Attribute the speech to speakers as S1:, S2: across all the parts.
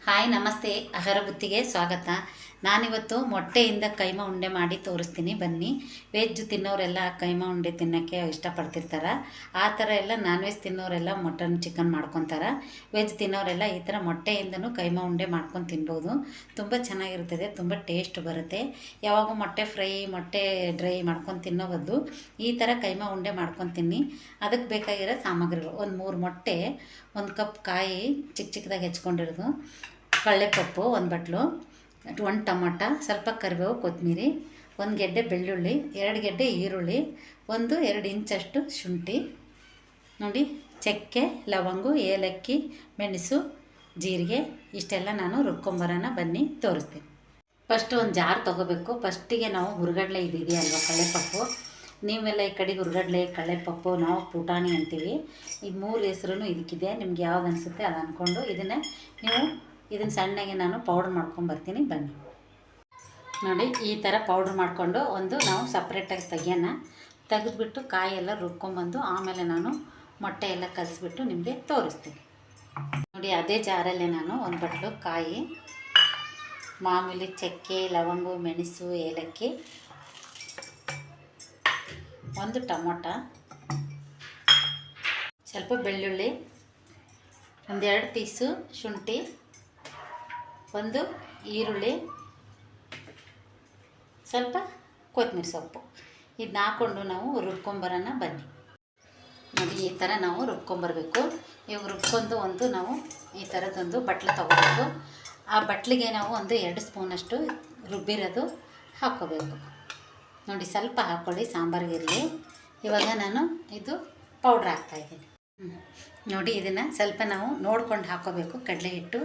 S1: Hi ನಮಸ್ತೆ, ಆಹಾರ ಬುತ್ತಿಗೆ ಸ್ವಾಗತ. ನಾನಿವತ್ತು ಮೊಟ್ಟೆಯಿಂದ ಕೈಮಾ ಉಂಡೆ ಮಾಡಿ ತೋರಿಸ್ತೀನಿ, ಬನ್ನಿ. ವೆಜ್ ತಿನ್ನೋರೆಲ್ಲ ಕೈಮಾ ಉಂಡೆ ತಿನ್ನೋಕ್ಕೆ ಇಷ್ಟಪಡ್ತಿರ್ತಾರೆ. ಆ ಥರ ಎಲ್ಲ ನಾನ್ ವೆಜ್ ತಿನ್ನೋರೆಲ್ಲ ಮಟನ್ ಚಿಕನ್ ಮಾಡ್ಕೊತಾರೆ. ವೆಜ್ ತಿನ್ನೋರೆಲ್ಲ ಈ ಥರ ಮೊಟ್ಟೆಯಿಂದನೂ ಕೈಮಾ ಉಂಡೆ ಮಾಡ್ಕೊಂಡು ತಿನ್ಬೋದು. ತುಂಬ ಚೆನ್ನಾಗಿರ್ತದೆ, ತುಂಬ ಟೇಸ್ಟ್ ಬರುತ್ತೆ. ಯಾವಾಗ ಮೊಟ್ಟೆ ಫ್ರೈ, ಮೊಟ್ಟೆ ಡ್ರೈ ಮಾಡ್ಕೊಂಡು ತಿನ್ನೋ ಬದಲು ಈ ಥರ ಕೈಮಾ ಉಂಡೆ ಮಾಡ್ಕೊಂಡು ತಿನ್ನಿ. ಅದಕ್ಕೆ ಬೇಕಾಗಿರೋ ಸಾಮಗ್ರಿಗಳು: ಒಂದು 3 ಮೊಟ್ಟೆ, 1 ಕಪ್ ಕಾಯಿ ಚಿಕ್ಕ ಚಿಕ್ಕದಾಗಿ ಹೆಚ್ಕೊಂಡಿರೋದು, ಕಡಲೆಪಪ್ಪು 1 ಬಟ್ಲು, 1 ಟೊಮೊಟ, ಸ್ವಲ್ಪ ಕರಿಬೇವು, ಕೊತ್ತಂಬರಿ, 1 ಗೆಡ್ಡೆ ಬೆಳ್ಳುಳ್ಳಿ, 2 ಗೆಡ್ಡೆ ಈರುಳ್ಳಿ, 1-2 ಇಂಚಷ್ಟು ಶುಂಠಿ. ನೋಡಿ, ಚಕ್ಕೆ, ಲವಂಗ, ಏಲಕ್ಕಿ, ಮೆಣಸು, ಜೀರಿಗೆ ಇಷ್ಟೆಲ್ಲ ನಾನು ರುಬ್ಕೊಂಬರೋಣ, ಬನ್ನಿ ತೋರಿಸ್ತೀನಿ. ಫಸ್ಟು ಒಂದು ಜಾರ್ ತೊಗೋಬೇಕು. ಫಸ್ಟಿಗೆ ನಾವು ಹುರ್ಗಡ್ಲೆ ಇದೆಯಲ್ವ, ಕಡಲೆಪಪ್ಪು. ನೀವೆಲ್ಲ ಈ ಕಡೆಗೆ ಹುರ್ಗಡ್ಲೆ, ಕಡಲೆಪಪ್ಪು, ನಾವು ಪುಟಾಣಿ ಅಂತೀವಿ. ಈ 3 ಹೆಸರು ಇದಕ್ಕಿದೆ. ನಿಮ್ಗೆ ಯಾವ್ದು ಅನಿಸುತ್ತೆ ಅದು ಅಂದ್ಕೊಂಡು ಇದನ್ನು ಸಣ್ಣಗೆ ನಾನು ಪೌಡ್ರ್ ಮಾಡ್ಕೊಂಬರ್ತೀನಿ, ಬನ್ನಿ. ನೋಡಿ, ಈ ಥರ ಪೌಡ್ರ್ ಮಾಡಿಕೊಂಡು ನಾವು ಸಪ್ರೇಟಾಗಿ ತೆಗೆದುಬಿಟ್ಟು ಕಾಯೆಲ್ಲ ರುಬ್ಕೊಂಬಂದು ಆಮೇಲೆ ನಾನು ಮೊಟ್ಟೆ ಎಲ್ಲ ಕಲಿಸ್ಬಿಟ್ಟು ನಿಮಗೆ ತೋರಿಸ್ತೀನಿ. ನೋಡಿ, ಅದೇ ಜಾರಲ್ಲೇ ನಾನು 1 ಬಟ್ಲು ಕಾಯಿ, ಮಾಮೂಲಿ ಚಕ್ಕೆ, ಲವಂಗ, ಮೆಣಸು, ಏಲಕ್ಕಿ, 1 ಟೊಮೊಟ, ಸ್ವಲ್ಪ ಬೆಳ್ಳುಳ್ಳಿ, 1-2 ಪೀಸು ಶುಂಠಿ, 1 ಈರುಳ್ಳಿ, ಸ್ವಲ್ಪ ಕೊತ್ತಂಬರಿ ಸೊಪ್ಪು, ಇದನ್ನ ಹಾಕ್ಕೊಂಡು ನಾವು ರುಬ್ಕೊಂಬರೋಣ, ಬನ್ನಿ. ನೋಡಿ, ಈ ಥರ ನಾವು ರುಬ್ಕೊಂಬರಬೇಕು. ಇವಾಗ ರುಬ್ಕೊಂಡು ನಾವು ಈ ಥರದೊಂದು ಬಟ್ಲು ತೊಗೋಬೇಕು. ಆ ಬಟ್ಲಿಗೆ ನಾವು 2 ಸ್ಪೂನಷ್ಟು ರುಬ್ಬಿರೋದು ಹಾಕ್ಕೋಬೇಕು. ನೋಡಿ, ಸ್ವಲ್ಪ ಹಾಕ್ಕೊಳ್ಳಿ, ಸಾಂಬಾರಿಗಿರಲಿ. ಇವಾಗ ನಾನು ಇದು ಪೌಡ್ರ್ ಹಾಕ್ತಾಯಿದ್ದೀನಿ. ನೋಡಿ, ಇದನ್ನು ಸ್ವಲ್ಪ ನಾವು ನೋಡ್ಕೊಂಡು ಹಾಕ್ಕೋಬೇಕು. ಕಡಲೆ ಹಿಟ್ಟು,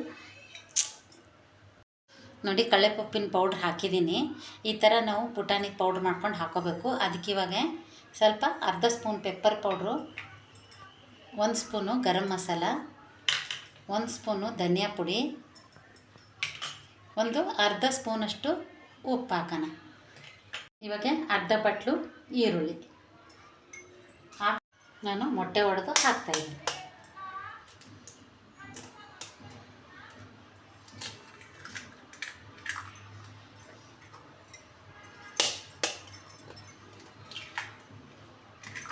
S1: ನೋಡಿ, ಕಡಲೆಪಪ್ಪಿನ ಪೌಡ್ರ್ ಹಾಕಿದ್ದೀನಿ. ಈ ಥರ ನಾವು ಪುಟಾಣಿ ಪೌಡ್ರ್ ಮಾಡ್ಕೊಂಡು ಹಾಕ್ಕೋಬೇಕು. ಅದಕ್ಕೆ ಇವಾಗ ಸ್ವಲ್ಪ ಅರ್ಧ spoon pepper powder, 1 spoon garam masala, 1 spoon ಧನಿಯಾ ಪುಡಿ, ಅರ್ಧ ಸ್ಪೂನಷ್ಟು ಉಪ್ಪು ಹಾಕೋಣ. ಇವಾಗ ಅರ್ಧ ಬಟ್ಲು ಈರುಳ್ಳಿ ನಾನು ಮೊಟ್ಟೆ ಒಡೆದು ಹಾಕ್ತಾಯಿದ್ದೀನಿ.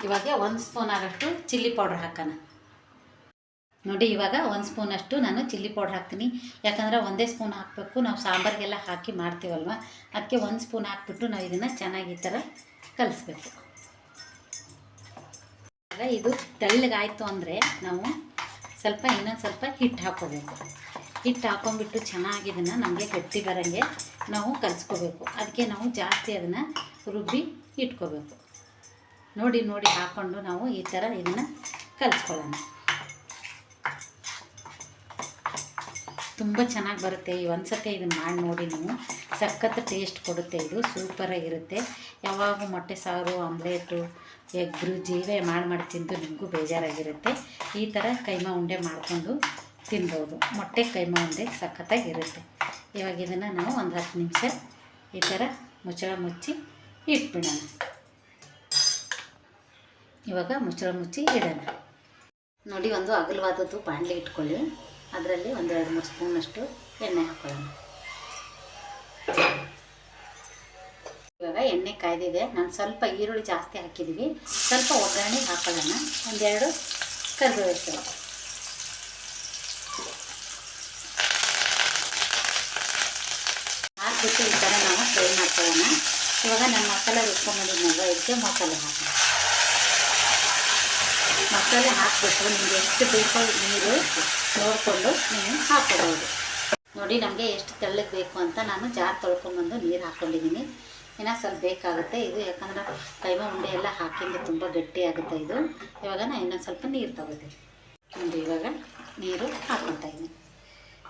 S1: ಇವಾಗ 1 ಸ್ಪೂನ್ ಆಗಷ್ಟು ಚಿಲ್ಲಿ ಪೌಡ್ರ್ ಹಾಕೋಣ. ನೋಡಿ, ಇವಾಗ 1 ಸ್ಪೂನಷ್ಟು ನಾನು ಚಿಲ್ಲಿ ಪೌಡ್ರ್ ಹಾಕ್ತೀನಿ. ಯಾಕಂದರೆ ಒಂದೇ ಸ್ಪೂನ್ ಹಾಕಬೇಕು, ನಾವು ಸಾಂಬಾರಿಗೆಲ್ಲ ಹಾಕಿ ಮಾಡ್ತೀವಲ್ವ, ಅದಕ್ಕೆ 1 ಸ್ಪೂನ್ ಹಾಕ್ಬಿಟ್ಟು ನಾವು ಇದನ್ನು ಚೆನ್ನಾಗಿ ಈ ಥರ ಕಲಿಸ್ಬೇಕು. ಇದು ತೆಳ್ಳಗಾಯಿತು ಅಂದರೆ ನಾವು ಇನ್ನೊಂದು ಸ್ವಲ್ಪ ಹಿಟ್ಟು ಹಾಕ್ಕೋಬೇಕು. ಹಿಟ್ಟು ಹಾಕ್ಕೊಂಬಿಟ್ಟು ಚೆನ್ನಾಗಿ ಇದನ್ನು ನಮಗೆ ಗಟ್ಟಿ ಬರೋಂಗೆ ನಾವು ಕಲಿಸ್ಕೋಬೇಕು. ಅದಕ್ಕೆ ನಾವು ಜಾಸ್ತಿ ಅದನ್ನು ರುಬ್ಬಿ ಇಟ್ಕೋಬೇಕು. ನೋಡಿ ಹಾಕ್ಕೊಂಡು ನಾವು ಈ ಥರ ಇದನ್ನು ಕಲಿಸ್ಕೊಳ್ಳೋಣ. ತುಂಬ ಚೆನ್ನಾಗಿ ಬರುತ್ತೆ. ಒಂದು ಸತಿ ಇದನ್ನು ಮಾಡಿ ನೋಡಿ ನೀವು, ಸಖತ್ ಟೇಸ್ಟ್ ಕೊಡುತ್ತೆ. ಇದು ಸೂಪರಾಗಿರುತ್ತೆ. ಯಾವಾಗ ಮೊಟ್ಟೆ ಸಾರು, ಆಮ್ಲೆಟು, ಎಗ್ ಬುರ್ಜಿ ಇವೇ ಮಾಡಿ ತಿಂದು ನಿಮಗೂ ಬೇಜಾರಾಗಿರುತ್ತೆ. ಈ ಥರ ಕೈಮಾ ಉಂಡೆ ಮಾಡಿಕೊಂಡು ತಿನ್ಬೋದು. ಮೊಟ್ಟೆ ಕೈಮಾ ಉಂಡೆ ಸಖತ್ತಾಗಿರುತ್ತೆ. ಇವಾಗ ಇದನ್ನು ನಾವು 10 ನಿಮಿಷ ಈ ಥರ ಮುಚ್ಚಳ ಮುಚ್ಚಿ ಇಟ್ಬಿಡೋಣ. ಇವಾಗ ಮುಚ್ಚಳ ಮುಚ್ಚಿ ಇಡೋಣ. ನೋಡಿ, ಒಂದು ಅಗಲವಾದದ್ದು ಬಾಣಲೆ ಇಟ್ಕೊಳ್ಳಿ. ಅದರಲ್ಲಿ 1-2-3 ಸ್ಪೂನಷ್ಟು ಎಣ್ಣೆ ಹಾಕ್ಕೊಳ್ಳೋಣ. ಇವಾಗ ಎಣ್ಣೆ ಕಾಯ್ದಿದೆ. ನಾನು ಸ್ವಲ್ಪ ಈರುಳ್ಳಿ ಜಾಸ್ತಿ ಹಾಕಿದ್ದೀವಿ. ಸ್ವಲ್ಪ ಒಗ್ಗರಣೆ ಹಾಕೊಳ್ಳೋಣ. 1-2 ಕರಿಬೇವು ಎಸಳು ಹಾಕಿಬಿಟ್ಟು ಈ ಥರ ನಾವು ಫ್ರೈ ಮಾಡ್ಕೊಳ್ಳೋಣ. ಇವಾಗ ನಾನು ಮಸಾಲೆ ರುಬ್ಕೊಂಡ್ಬಂದಿದ್ನಲ್ವ, ಇದಕ್ಕೆ ಮಸಾಲೆ ಹಾಕೋಣ. ಮಸಾಲೆ ಹಾಕಿಬಿಟ್ಟು ನಿಮಗೆ ಎಷ್ಟು ಬೇಕೋ ನೀರು ನೋಡಿಕೊಂಡು ನೀವು ಹಾಕ್ಕೋಬೋದು. ನೋಡಿ, ನಮಗೆ ಎಷ್ಟು ತೆಳ್ಳಗೆ ಬೇಕು ಅಂತ ನಾನು ಜಾರ್ ತೊಳ್ಕೊಂಬಂದು ನೀರು ಹಾಕ್ಕೊಂಡಿದ್ದೀನಿ. ಇನ್ನೂ ಸ್ವಲ್ಪ ಬೇಕಾಗುತ್ತೆ ಇದು, ಯಾಕಂದ್ರೆ ಕೈಮಾ ಉಂಡೆ ಎಲ್ಲ ಹಾಕಿಂದ ತುಂಬ ಗಟ್ಟಿ ಆಗುತ್ತೆ ಇದು. ಇವಾಗ ನಾನು ಇನ್ನೊಂದು ಸ್ವಲ್ಪ ನೀರು ತೊಗೋತೀನಿ. ನೋಡಿ, ಇವಾಗ ನೀರು ಹಾಕ್ಕೊತಾಯಿದ್ದೀನಿ.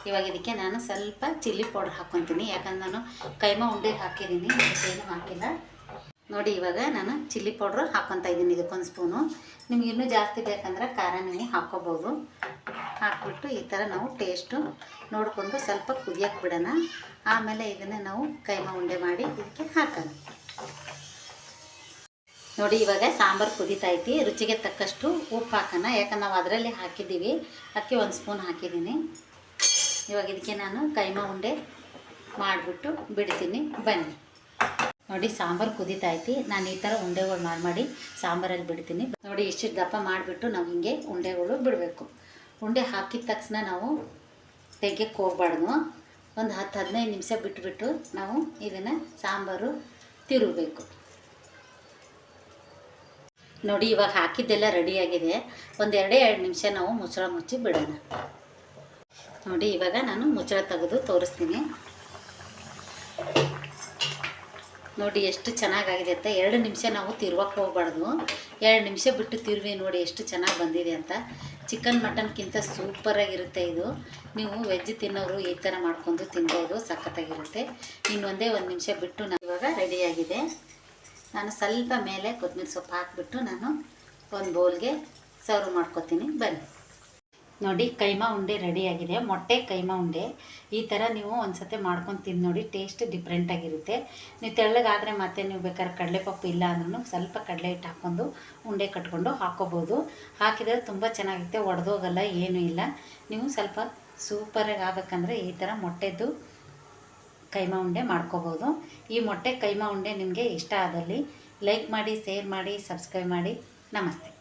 S1: ಇವಾಗ ಇದಕ್ಕೆ ನಾನು ಸ್ವಲ್ಪ ಚಿಲ್ಲಿ ಪೌಡ್ರ್ ಹಾಕ್ಕೊತೀನಿ. ಯಾಕಂದ್ರೆ ನಾನು ಕೈಮಾ ಉಂಡೆಗೆ ಹಾಕಿದ್ದೀನಿ, ಏನೂ ಹಾಕಿಲ್ಲ. ನೋಡಿ, ಇವಾಗ ನಾನು ಚಿಲ್ಲಿ ಪೌಡ್ರು ಹಾಕ್ಕೊತಾ ಇದ್ದೀನಿ. ಇದಕ್ಕೊಂದು ಸ್ಪೂನು. ನಿಮ್ಗೆ ಇನ್ನೂ ಜಾಸ್ತಿ ಬೇಕಂದ್ರೆ ಖಾರ ನೀವು ಹಾಕ್ಕೋಬೋದು. ಹಾಕ್ಬಿಟ್ಟು ಈ ಥರ ನಾವು ಟೇಸ್ಟು ನೋಡಿಕೊಂಡು ಸ್ವಲ್ಪ ಕುದಿಯೋಕ್ಕೆ ಬಿಡೋಣ. ಆಮೇಲೆ ಇದನ್ನು ನಾವು ಕೈಮಾ ಉಂಡೆ ಮಾಡಿ ಇದಕ್ಕೆ ಹಾಕೋಣ. ನೋಡಿ, ಇವಾಗ ಸಾಂಬಾರು ಕುದೀತೈತಿ. ರುಚಿಗೆ ತಕ್ಕಷ್ಟು ಉಪ್ಪು ಹಾಕೋಣ. ಯಾಕಂದ್ರೆ ನಾವು ಅದರಲ್ಲಿ ಹಾಕಿದ್ದೀವಿ, ಅದಕ್ಕೆ 1 ಸ್ಪೂನ್ ಹಾಕಿದ್ದೀನಿ. ಇವಾಗ ಇದಕ್ಕೆ ನಾನು ಕೈಮಾ ಉಂಡೆ ಮಾಡಿಬಿಟ್ಟು ಬಿಡ್ತೀನಿ, ಬನ್ನಿ. ನೋಡಿ ಸಾಂಬಾರು ಕುದೀತಾ ಐತಿ. ನಾನು ಈ ಥರ ಉಂಡೆಗಳು ಮಾಡಿ ಸಾಂಬಾರಲ್ಲಿ ಬಿಡ್ತೀನಿ. ನೋಡಿ ಇಷ್ಟು ದಪ್ಪ ಮಾಡಿಬಿಟ್ಟು ನಾವು ಹಿಂಗೆ ಉಂಡೆಗಳು ಬಿಡಬೇಕು. ಉಂಡೆ ಹಾಕಿದ ತಕ್ಷಣ ನಾವು ತೆಗೆಯಕ್ಕೆ ಹೋಗ್ಬಾರ್ದು. ಒಂದು 10-15 ನಿಮಿಷ ಬಿಟ್ಬಿಟ್ಟು ನಾವು ಇದನ್ನು ಸಾಂಬಾರು ತಿರುಗಬೇಕು. ನೋಡಿ ಇವಾಗ ಹಾಕಿದ್ದೆಲ್ಲ ರೆಡಿಯಾಗಿದೆ. ಒಂದು 2 ನಿಮಿಷ ನಾವು ಮುಚ್ಚಳ ಮುಚ್ಚಿ ಬಿಡೋಣ. ನೋಡಿ ಇವಾಗ ನಾನು ಮುಚ್ಚಳ ತೆಗೆದು ತೋರಿಸ್ತೀನಿ. ನೋಡಿ ಎಷ್ಟು ಚೆನ್ನಾಗಾಗಿದೆ ಅಂತ. 2 ನಿಮಿಷ ನಾವು ತಿರುವಕ್ಕೆ ಹೋಗ್ಬಾರ್ದು. 2 ನಿಮಿಷ ಬಿಟ್ಟು ತಿರುವಿ ನೋಡಿ ಎಷ್ಟು ಚೆನ್ನಾಗಿ ಬಂದಿದೆ ಅಂತ. ಚಿಕನ್ ಮಟನ್ಗಿಂತ ಸೂಪರಾಗಿರುತ್ತೆ ಇದು. ನೀವು ವೆಜ್ ತಿನ್ನೋರು ಈ ಥರ ಮಾಡ್ಕೊಂಡು ತಿನ್ಬೋದು, ಸಖತ್ತಾಗಿರುತ್ತೆ. ಇನ್ನೊಂದೇ 1 ನಿಮಿಷ ಬಿಟ್ಟು ನಾನು ಇವಾಗ ರೆಡಿಯಾಗಿದೆ. ನಾನು ಸ್ವಲ್ಪ ಮೇಲೆ ಕೊತ್ತಂಬರಿ ಸೊಪ್ಪು ಹಾಕಿಬಿಟ್ಟು ನಾನು ಒಂದು ಬೌಲ್ಗೆ ಸರ್ವ್ ಮಾಡ್ಕೊತೀನಿ, ಬನ್ನಿ. ನೋಡಿ ಕೈಮಾ ಉಂಡೆ ರೆಡಿಯಾಗಿದೆ. ಮೊಟ್ಟೆ ಕೈಮಾ ಉಂಡೆ ಈ ಥರ ನೀವು ಒಂದು ಸತಿ ಮಾಡ್ಕೊಂಡು ತಿಂದು ನೋಡಿ, ಟೇಸ್ಟ್ ಡಿಫ್ರೆಂಟಾಗಿರುತ್ತೆ. ನೀವು ತೆಳ್ಳಗಾದರೆ ಮತ್ತೆ ನೀವು ಬೇಕಾದ್ರೆ ಕಡಲೆಪಪ್ಪು ಇಲ್ಲ ಅಂದ್ರೂ ಸ್ವಲ್ಪ ಕಡಲೆ ಹಿಟ್ಟು ಹಾಕ್ಕೊಂಡು ಉಂಡೆ ಕಟ್ಕೊಂಡು ಹಾಕ್ಕೋಬೋದು. ಹಾಕಿದರೆ ತುಂಬ ಚೆನ್ನಾಗಿರುತ್ತೆ, ಒಡೆದೋಗಲ್ಲ, ಏನೂ ಇಲ್ಲ. ನೀವು ಸ್ವಲ್ಪ ಸೂಪರಾಗಿ ಆಗಬೇಕಂದ್ರೆ ಈ ಥರ ಮೊಟ್ಟೆದು ಕೈಮಾ ಉಂಡೆ ಮಾಡ್ಕೋಬೋದು. ಈ ಮೊಟ್ಟೆ ಕೈಮಾ ಉಂಡೆ ನಿಮಗೆ ಇಷ್ಟ ಆದಲ್ಲಿ ಲೈಕ್ ಮಾಡಿ, ಶೇರ್ ಮಾಡಿ, ಸಬ್ಸ್ಕ್ರೈಬ್ ಮಾಡಿ. ನಮಸ್ತೆ.